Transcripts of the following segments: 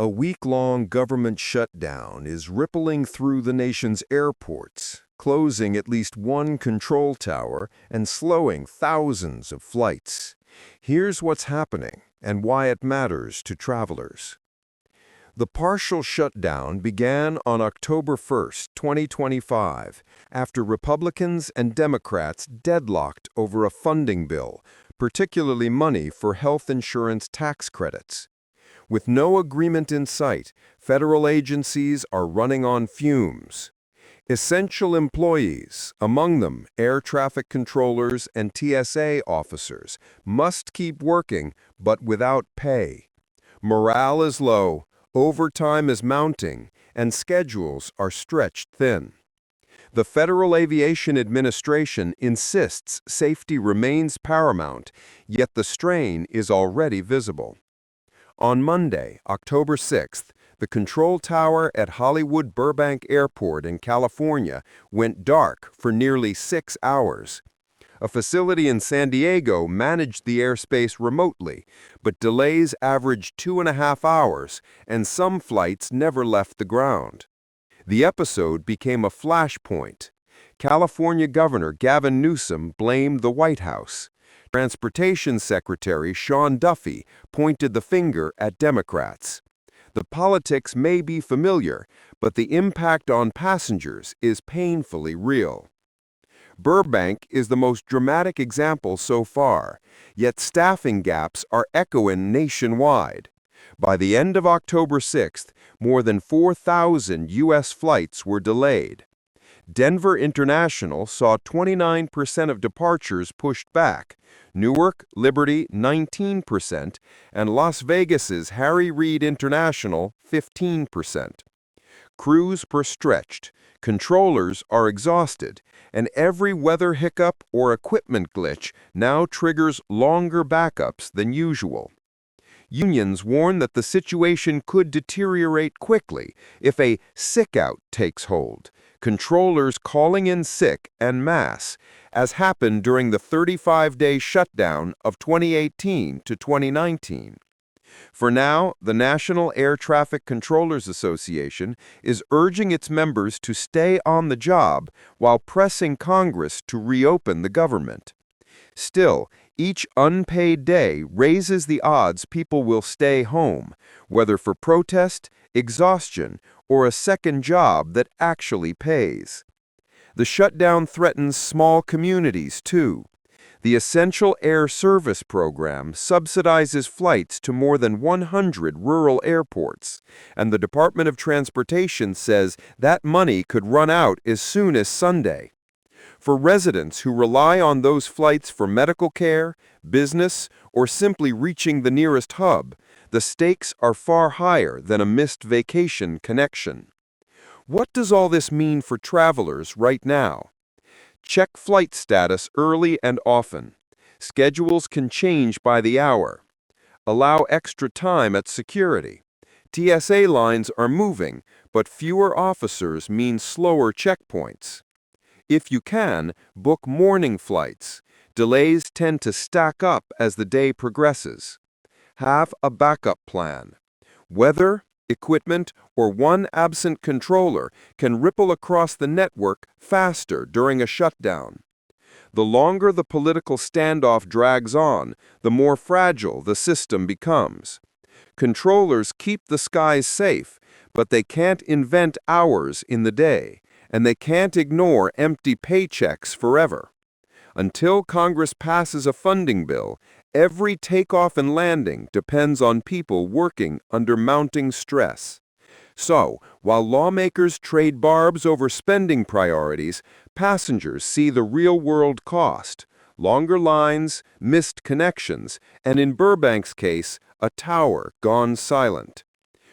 A week-long government shutdown is rippling through the nation's airports, closing at least one control tower and slowing thousands of flights. Here's what's happening and why it matters to travelers. The partial shutdown began on October 1, 2025, after Republicans and Democrats deadlocked over a funding bill, particularly money for health insurance tax credits. With no agreement in sight, federal agencies are running on fumes. Essential employees, among them air traffic controllers and TSA officers, must keep working, but without pay. Morale is low, overtime is mounting, and schedules are stretched thin. The Federal Aviation Administration insists safety remains paramount, yet the strain is already visible. On Monday, October 6th, the control tower at Hollywood Burbank Airport in California went dark for nearly 6 hours. A facility in San Diego managed the airspace remotely, but delays averaged 2.5 hours, and some flights never left the ground. The episode became a flashpoint. California Governor Gavin Newsom blamed the White House. Transportation Secretary Sean Duffy pointed the finger at Democrats. The politics may be familiar, but the impact on passengers is painfully real. Burbank is the most dramatic example so far, yet staffing gaps are echoing nationwide. By the end of October 6th, more than 4,000 U.S. flights were delayed. Denver International saw 29% of departures pushed back, Newark, Liberty 19%, and Las Vegas's Harry Reid International 15%. Crews are stretched, controllers are exhausted, and every weather hiccup or equipment glitch now triggers longer backups than usual. Unions warn that the situation could deteriorate quickly if a sick-out takes hold, controllers calling in sick en masse, as happened during the 35-day shutdown of 2018 to 2019. For now, the National Air Traffic Controllers Association is urging its members to stay on the job while pressing Congress to reopen the government. Still, each unpaid day raises the odds people will stay home, whether for protest, exhaustion, or a second job that actually pays. The shutdown threatens small communities, too. The Essential Air Service program subsidizes flights to more than 100 rural airports, and the Department of Transportation says that money could run out as soon as Sunday. For residents who rely on those flights for medical care, business, or simply reaching the nearest hub, the stakes are far higher than a missed vacation connection. What does all this mean for travelers right now? Check flight status early and often. Schedules can change by the hour. Allow extra time at security. TSA lines are moving, but fewer officers mean slower checkpoints. If you can, book morning flights. Delays tend to stack up as the day progresses. Have a backup plan. Weather, equipment, or one absent controller can ripple across the network faster during a shutdown. The longer the political standoff drags on, the more fragile the system becomes. Controllers keep the skies safe, but they can't invent hours in the day, and they can't ignore empty paychecks forever. Until Congress passes a funding bill, every takeoff and landing depends on people working under mounting stress. So, while lawmakers trade barbs over spending priorities, passengers see the real-world cost: longer lines, missed connections, and in Burbank's case, a tower gone silent.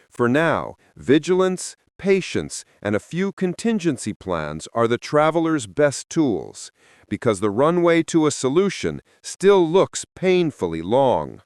For now, vigilance, patience, and a few contingency plans are the traveler's best tools, because the runway to a solution still looks painfully long.